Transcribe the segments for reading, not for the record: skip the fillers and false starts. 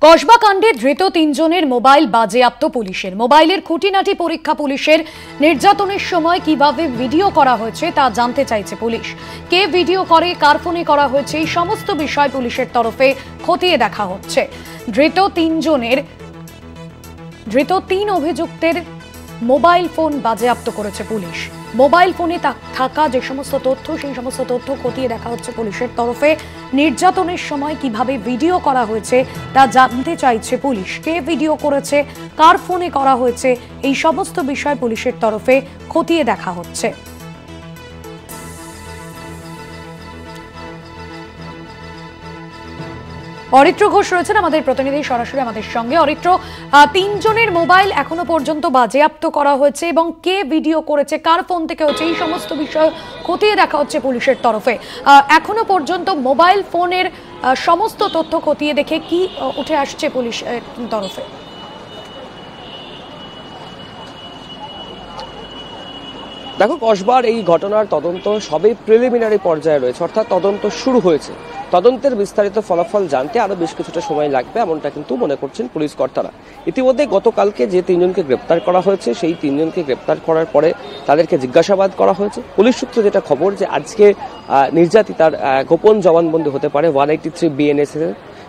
কসবা কাণ্ডে ধৃত তিনজনের মোবাইল বাজেয়াপ্ত পুলিশের। মোবাইলের খুঁটিনাটি পরীক্ষা পুলিশের। নির্যাতনের সময় কিভাবে ভিডিও করা হয়েছে তা জানতে চাইছে পুলিশ। কে ভিডিও করে, কার ফোনে করা হয়েছে, এই সমস্ত বিষয় পুলিশের তরফে খতিয়ে দেখা হচ্ছে। ধৃত তিন অভিযুক্তের মোবাইল ফোন বাজেয়াপ্ত করেছে পুলিশ। মোবাইল ফোনে থাকা যে সমস্ত তথ্য, সেই সমস্ত তথ্য খতিয়ে দেখা হচ্ছে পুলিশের তরফে। নির্যাতনের সময় কিভাবে ভিডিও করা হয়েছে তা জানতে চাইছে পুলিশ। কে ভিডিও করেছে, কার ফোনে করা হয়েছে, এই সমস্ত বিষয় পুলিশের তরফে খতিয়ে দেখা হচ্ছে। অরিত্র ঘোষ রয়েছেন আমাদের প্রতিনিধি সরাসরি আমাদের সঙ্গে। অরিত্র, তিনজনের মোবাইল এখনো পর্যন্ত বাজেয়াপ্ত করা হয়েছে এবং কে ভিডিও করেছে, কার ফোন থেকে হচ্ছে, এই সমস্ত বিষয় খতিয়ে দেখা হচ্ছে পুলিশের তরফে। এখনো পর্যন্ত মোবাইল ফোনের সমস্ত তথ্য খতিয়ে দেখে কি উঠে আসছে পুলিশের তরফে? দেখো, কসবার এই ঘটনার তদন্ত সবে প্রিলিমিনারি পর্যায়ে রয়েছে, অর্থাৎ তদন্ত শুরু হয়েছে। তদন্তের বিস্তারিত ফলাফল জানতে আরো বেশ কিছুটা সময় লাগবে, এমনটা কিন্তু মনে করছেন পুলিশ কর্তারা। ইতিমধ্যে গতকালকে যে তিনজনকে গ্রেপ্তার করা হয়েছে, সেই তিনজনকে গ্রেপ্তার করার পরে তাদেরকে জিজ্ঞাসাবাদ করা হয়েছে। পুলিশ সূত্রে যেটা খবর, যে আজকে নির্যাতিতার গোপন জবানবন্দি হতে পারে 183 BNS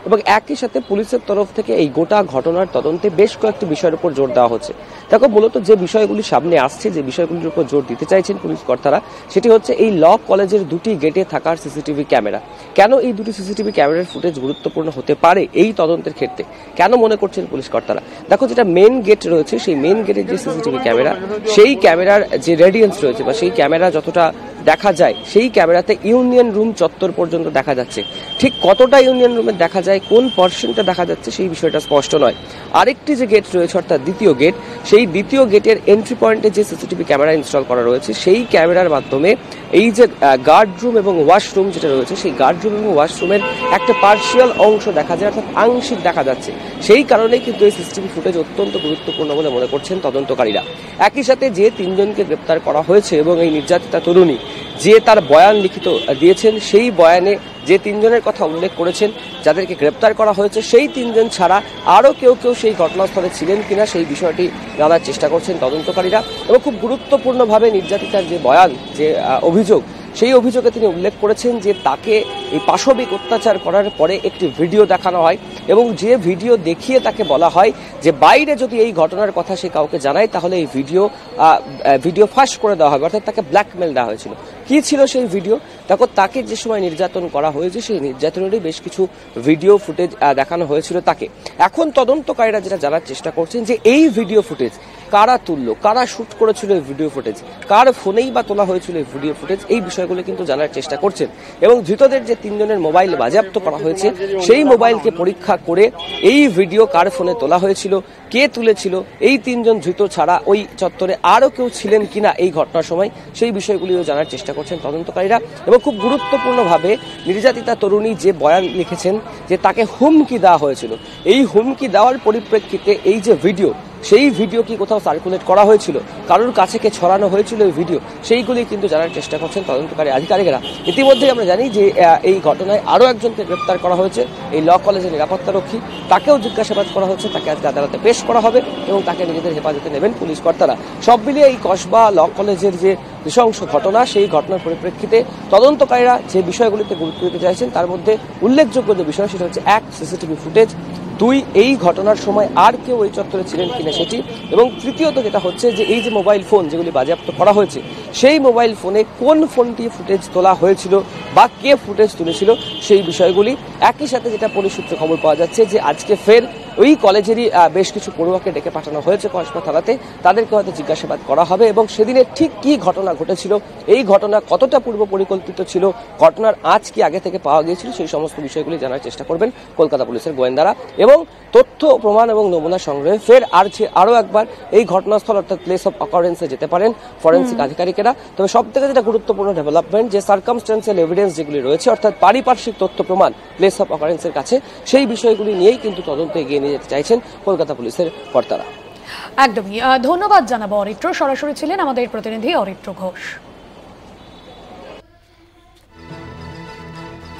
এবং একই সাথে পুলিশের তরফ থেকে এই গোটা ঘটনার তদন্তে বেশ কয়েকটি বিষয়ের উপর জোর দেওয়া হচ্ছে। দেখো, মূলত যে বিষয়গুলি সামনে আসছে, যে বিষয়গুলির উপর জোর দিতে চাইছেন পুলিশ কর্তারা, সেটি হচ্ছে এই ল কলেজের দুটি গেটে থাকার সিসিটিভি ক্যামেরা। কেন এই দুটি সিসিটিভি ক্যামেরার ফুটেজ গুরুত্বপূর্ণ হতে পারে এই তদন্তের ক্ষেত্রে, কেন মনে করছেন পুলিশ কর্তারা? দেখো, যেটা মেন গেট রয়েছে, সেই মেন গেটের যে সিসিটিভি ক্যামেরা, সেই ক্যামেরার যে রেডিয়েন্স রয়েছে বা সেই ক্যামেরা যতটা দেখা যায়, সেই ক্যামেরাতে ইউনিয়ন রুম চত্বর পর্যন্ত দেখা যাচ্ছে। ঠিক কতটা ইউনিয়ন রুমে দেখা যায়, কোন পার্সেন্টটা দেখা যাচ্ছে, সেই বিষয়টা স্পষ্ট নয়। আরেকটি যে গেট রয়েছে, অর্থাৎ দ্বিতীয় গেট, সেই দ্বিতীয় গেটের এন্ট্রি পয়েন্টে যে সিসিটিভি ক্যামেরা ইনস্টল করা রয়েছে, সেই ক্যামেরার মাধ্যমে এই যে গার্ড রুম এবং ওয়াশরুম যেটা রয়েছে, সেই গার্ড রুম এবং ওয়াশরুমের একটা পার্শিয়াল অংশ দেখা যায়, অর্থাৎ আংশিক দেখা যাচ্ছে। সেই কারণেই কিন্তু এই সিসিটিভি ফুটেজ অত্যন্ত গুরুত্বপূর্ণ বলে মনে করছেন তদন্তকারীরা। একই সাথে যে তিনজনকে গ্রেপ্তার করা হয়েছে এবং এই নির্যাতিতা তরুণী যে তার বয়ান লিখিত দিয়েছেন, সেই বয়ানে যে তিনজনের কথা উল্লেখ করেছেন, যাদেরকে গ্রেপ্তার করা হয়েছে, সেই তিনজন ছাড়া আরও কেউ সেই ঘটনাস্থলে ছিলেন কিনা, সেই বিষয়টি জানার চেষ্টা করছেন তদন্তকারীরা। এবং খুব গুরুত্বপূর্ণভাবে নির্যাতিতার যে বয়ান, যে অভিযোগ, সেই অভিযোগে তিনি উল্লেখ করেছেন যে তাকে এই পাশবিক অত্যাচার করার পরে একটি ভিডিও দেখানো হয় এবং যে ভিডিও দেখিয়ে তাকে বলা হয় যে বাইরে যদি এই ঘটনার কথা সে কাউকে জানায়, তাহলে এই ভিডিও ফাঁস করে দেওয়া হবে, অর্থাৎ তাকে ব্ল্যাকমেল দেওয়া হয়েছিল। কি ছিল সেই ভিডিও? দেখো, তাকে যে সময় নির্যাতন করা হয়েছে, সেই নির্যাতনেরই বেশ কিছু ভিডিও ফুটেজ দেখানো হয়েছিল তাকে। এখন তদন্তকারীরা যেটা জানার চেষ্টা করছেন, যে এই ভিডিও ফুটেজ কারা তুললো, কারা শুট করেছিল এই ভিডিও ফুটেজ, কার ফোনেই বা তোলা হয়েছিল এই ভিডিও ফুটেজ, এই বিষয়গুলো কিন্তু জানার চেষ্টা করছেন। এবং ধৃতদের যে তিনজনের মোবাইল বাজেয়াপ্ত করা হয়েছে, সেই মোবাইলকে পরীক্ষা করে এই ভিডিও কার ফোনে তোলা হয়েছিল, কে তুলেছিল, এই তিনজন ধৃত ছাড়া ওই চত্বরে আরও কেউ ছিলেন কিনা এই ঘটনার সময়, সেই বিষয়গুলিও জানার চেষ্টা করছেন তদন্তকারীরা। এবং খুব গুরুত্বপূর্ণভাবে নির্যাতিতা তরুণী যে বয়ান লিখেছেন, যে তাকে হুমকি দেওয়া হয়েছিল, এই হুমকি দেওয়ার পরিপ্রেক্ষিতে এই যে ভিডিও, সেই ভিডিও কি কোথাও সার্কুলেট করা হয়েছিল, কারোর কাছে কে ছড়ানো হয়েছিল এই ভিডিও, সেইগুলি কিন্তু জানার চেষ্টা করছেন তদন্তকারী আধিকারিকেরা। ইতিমধ্যেই আমরা জানি যে এই ঘটনায় আরও একজনকে গ্রেপ্তার করা হয়েছে, এই ল কলেজের নিরাপত্তারক্ষী, তাকেও জিজ্ঞাসাবাদ করা হচ্ছে, তাকে আজকে আদালতে পেশ করা হবে এবং তাকে নিজেদের হেফাজতে নেবেন পুলিশ কর্তারা। সব মিলিয়ে এই কসবা ল কলেজের যে নৃশংস ঘটনা, সেই ঘটনার পরিপ্রেক্ষিতে তদন্তকারীরা যে বিষয়গুলিতে গুরুত্ব দিতে চাইছেন, তার মধ্যে উল্লেখযোগ্য যে বিষয়, সেটা হচ্ছে 1, সিসিটিভি ফুটেজ, 2, এই ঘটনার সময় আর কেউ ওই চত্বরে ছিলেন কিনা সেটি, এবং তৃতীয়ত যেটা হচ্ছে যে এই যে মোবাইল ফোন যেগুলি বাজেয়াপ্ত করা হয়েছে, সেই মোবাইল ফোনে কোন ফোনটি ফুটেজ তোলা হয়েছিল বা কে ফুটেজ তুলেছিল, সেই বিষয়গুলি। একই সাথে যেটা পুলিশ সূত্রে খবর পাওয়া যাচ্ছে, যে আজকে ফের ওই কলেজেরই বেশ কিছু পড়ুয়াকে ডেকে পাঠানো হয়েছে কসবা থানাতে, তাদেরকে হয়তো জিজ্ঞাসাবাদ করা হবে এবং সেদিনে ঠিক কি ঘটনা ঘটেছিল, এই ঘটনা কতটা পূর্ব পরিকল্পিত ছিল, ঘটনার আজ কি আগে থেকে পাওয়া গিয়েছিল, সেই সমস্ত বিষয়গুলি জানার চেষ্টা করবেন কলকাতা পুলিশের গোয়েন্দারা। এবং তথ্য প্রমাণ এবং নমুনা সংগ্রহে ফের আরও একবার এই ঘটনাস্থল, অর্থাৎ প্লেস অফ অকারেন্সে যেতে পারেন ফরেন্সিক আধিকারিকেরা। তবে সব থেকে যেটা গুরুত্বপূর্ণ ডেভেলপমেন্ট, যে সার্কামস্ট্যান্সিয়াল এভিডেন্স যেগুলি রয়েছে, অর্থাৎ পারিপার্শ্বিক তথ্য প্রমাণ প্লেস অফ অকারেন্সের কাছে, সেই বিষয়গুলি নিয়েই কিন্তু তদন্ত এগিয়ে নিয়ে যেতে চাইছেন কলকাতা পুলিশের কর্তারা। একদমই ধন্যবাদ জানাবো অরিত্র। সরাসরি ছিলেন আমাদের প্রতিনিধি অরিত্র ঘোষ।